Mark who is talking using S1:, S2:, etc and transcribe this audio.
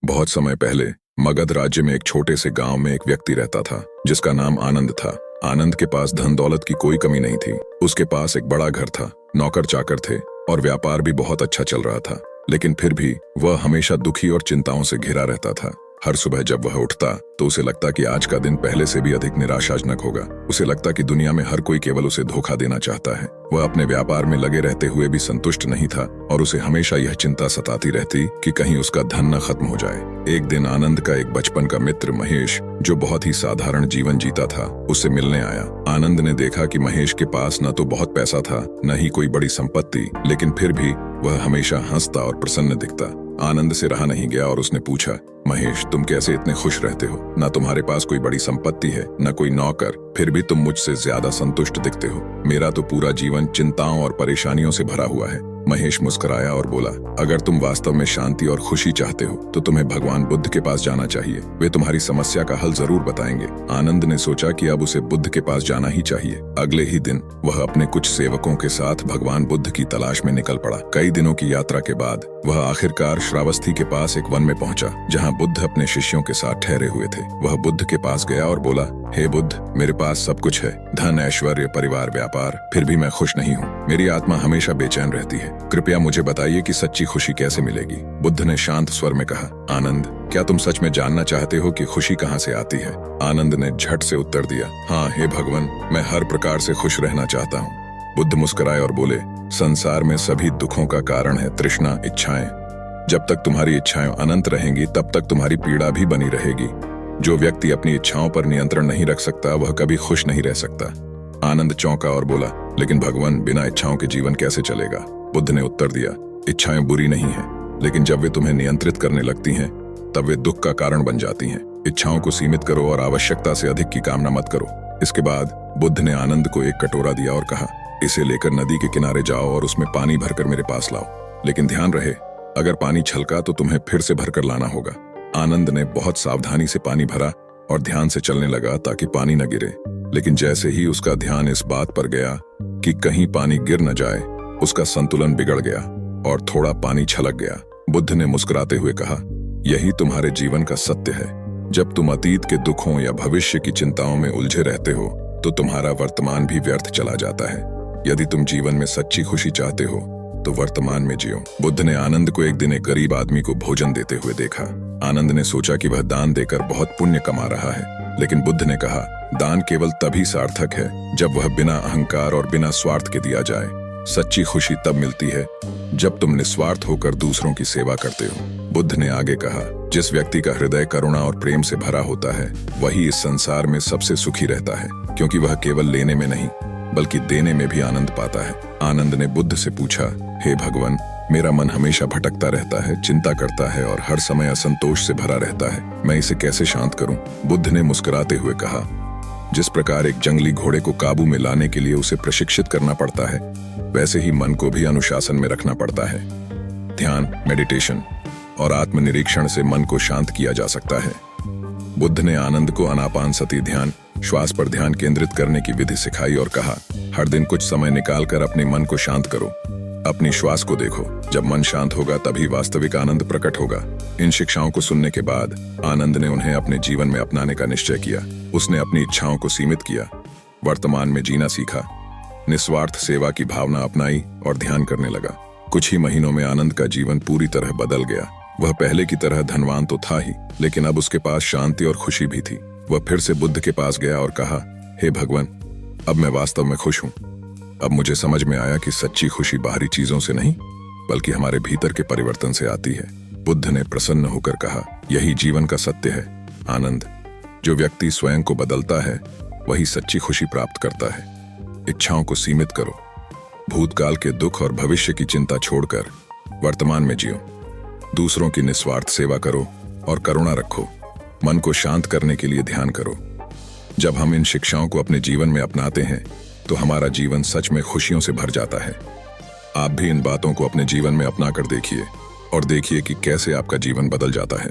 S1: बहुत समय पहले मगध राज्य में एक छोटे से गांव में एक व्यक्ति रहता था जिसका नाम आनंद था। आनंद के पास धन दौलत की कोई कमी नहीं थी। उसके पास एक बड़ा घर था, नौकर चाकर थे और व्यापार भी बहुत अच्छा चल रहा था। लेकिन फिर भी वह हमेशा दुखी और चिंताओं से घिरा रहता था। हर सुबह जब वह उठता तो उसे लगता कि आज का दिन पहले से भी अधिक निराशाजनक होगा। उसे लगता कि दुनिया में हर कोई केवल उसे धोखा देना चाहता है। वह अपने व्यापार में लगे रहते हुए भी संतुष्ट नहीं था और उसे हमेशा यह चिंता सताती रहती कि कहीं उसका धन न खत्म हो जाए। एक दिन आनंद का एक बचपन का मित्र महेश, जो बहुत ही साधारण जीवन जीता था, उससे मिलने आया। आनंद ने देखा कि महेश के पास न तो बहुत पैसा था, न ही कोई बड़ी संपत्ति, लेकिन फिर भी वह हमेशा हंसता और प्रसन्न दिखता। आनंद से रहा नहीं गया और उसने पूछा, महेश, तुम कैसे इतने खुश रहते हो? ना तुम्हारे पास कोई बड़ी संपत्ति है, न कोई नौकर, फिर भी तुम मुझसे ज्यादा संतुष्ट दिखते हो। मेरा तो पूरा जीवन चिंताओं और परेशानियों से भरा हुआ है। महेश मुस्कुराया और बोला, अगर तुम वास्तव में शांति और खुशी चाहते हो तो तुम्हें भगवान बुद्ध के पास जाना चाहिए। वे तुम्हारी समस्या का हल जरूर बताएंगे। आनंद ने सोचा कि अब उसे बुद्ध के पास जाना ही चाहिए। अगले ही दिन वह अपने कुछ सेवकों के साथ भगवान बुद्ध की तलाश में निकल पड़ा। कई दिनों की यात्रा के बाद वह आखिरकार श्रावस्ती के पास एक वन में पहुंचा, जहां बुद्ध अपने शिष्यों के साथ ठहरे हुए थे। वह बुद्ध के पास गया और बोला, हे बुद्ध, मेरे पास सब कुछ है, धन, ऐश्वर्य, परिवार, व्यापार, फिर भी मैं खुश नहीं हूँ। मेरी आत्मा हमेशा बेचैन रहती है। कृपया मुझे बताइए कि सच्ची खुशी कैसे मिलेगी। बुद्ध ने शांत स्वर में कहा, आनंद, क्या तुम सच में जानना चाहते हो कि खुशी कहाँ से आती है? आनंद ने झट से उत्तर दिया, हाँ हे भगवान, मैं हर प्रकार से खुश रहना चाहता हूँ। बुद्ध मुस्कुराए और बोले, संसार में सभी दुखों का कारण है तृष्णा, इच्छाएं। जब तक तुम्हारी इच्छाएं अनंत रहेंगी तब तक तुम्हारी पीड़ा भी बनी रहेगी। जो व्यक्ति अपनी इच्छाओं पर नियंत्रण नहीं रख सकता वह कभी खुश नहीं रह सकता। आनंद चौंका और बोला, लेकिन भगवान, बिना इच्छाओं के जीवन कैसे चलेगा? बुद्ध ने उत्तर दिया, इच्छाएं बुरी नहीं हैं, लेकिन जब वे तुम्हें नियंत्रित करने लगती हैं तब वे दुख का कारण बन जाती हैं। इच्छाओं को सीमित करो और आवश्यकता से अधिक की कामना मत करो। इसके बाद बुद्ध ने आनंद को एक कटोरा दिया और कहा, इसे लेकर नदी के किनारे जाओ और उसमें पानी भरकर मेरे पास लाओ। लेकिन ध्यान रहे, अगर पानी छलका तो तुम्हें फिर से भरकर लाना होगा। आनंद ने बहुत सावधानी से पानी भरा और ध्यान से चलने लगा ताकि पानी न गिरे। लेकिन जैसे ही उसका ध्यान इस बात पर गया कि कहीं पानी गिर न जाए, उसका संतुलन बिगड़ गया और थोड़ा पानी छलक गया। बुद्ध ने मुस्कुराते हुए कहा, यही तुम्हारे जीवन का सत्य है। जब तुम अतीत के दुखों या भविष्य की चिंताओं में उलझे रहते हो तो तुम्हारा वर्तमान भी व्यर्थ चला जाता है। यदि तुम जीवन में सच्ची खुशी चाहते हो तो वर्तमान में जियो। बुद्ध ने आनंद को एक दिन एक गरीब आदमी को भोजन देते हुए देखा। आनंद ने सोचा कि वह दान देकर बहुत पुण्य कमा रहा है, लेकिन बुद्ध ने कहा, दान केवल तभी सार्थक है जब वह बिना अहंकार और बिना स्वार्थ के दिया जाए। सच्ची खुशी तब मिलती है जब तुम निस्वार्थ होकर दूसरों की सेवा करते हो। बुद्ध ने आगे कहा, जिस व्यक्ति का हृदय करुणा और प्रेम से भरा होता है वही इस संसार में सबसे सुखी रहता है, क्योंकि वह केवल लेने में नहीं बल्कि देने में भी आनंद पाता है। आनंद ने बुद्ध से पूछा, हे भगवान, मेरा मन हमेशा भटकता रहता है, चिंता करता है और हर समय असंतोष से भरा रहता है। मैं इसे कैसे शांत करूं? बुद्ध ने मुस्कुराते हुए कहा, जिस प्रकार एक जंगली घोड़े को काबू में लाने के लिए उसे प्रशिक्षित करना पड़ता है, वैसे ही मन को भी अनुशासन में रखना पड़ता है। ध्यान, मेडिटेशन और आत्मनिरीक्षण से मन को शांत किया जा सकता है। बुद्ध ने आनंद को आनापानसति ध्यान, श्वास पर ध्यान केंद्रित करने की विधि सिखाई और कहा, हर दिन कुछ समय निकालकर अपने मन को शांत करो, अपनी श्वास को देखो। जब मन शांत होगा तभी वास्तविक आनंद प्रकट होगा। इन शिक्षाओं को सुनने के बाद आनंद ने उन्हें अपने जीवन में अपनाने का निश्चय किया। उसने अपनी इच्छाओं को सीमित किया, वर्तमान में जीना सीखा, निस्वार्थ सेवा की भावना अपनाई और ध्यान करने लगा। कुछ ही महीनों में आनंद का जीवन पूरी तरह बदल गया। वह पहले की तरह धनवान तो था ही, लेकिन अब उसके पास शांति और खुशी भी थी। वह फिर से बुद्ध के पास गया और कहा, हे भगवान, अब मैं वास्तव में खुश हूँ। अब मुझे समझ में आया कि सच्ची खुशी बाहरी चीजों से नहीं बल्कि हमारे भीतर के परिवर्तन से आती है। बुद्ध ने प्रसन्न होकर कहा, यही जीवन का सत्य है आनंद। जो व्यक्ति स्वयं को बदलता है वही सच्ची खुशी प्राप्त करता है। इच्छाओं को सीमित करो, भूतकाल के दुख और भविष्य की चिंता छोड़कर वर्तमान में जियो। दूसरों की निस्वार्थ सेवा करो और करुणा रखो। मन को शांत करने के लिए ध्यान करो। जब हम इन शिक्षाओं को अपने जीवन में अपनाते हैं तो हमारा जीवन सच में खुशियों से भर जाता है। आप भी इन बातों को अपने जीवन में अपना कर देखिए और देखिए कि कैसे आपका जीवन बदल जाता है।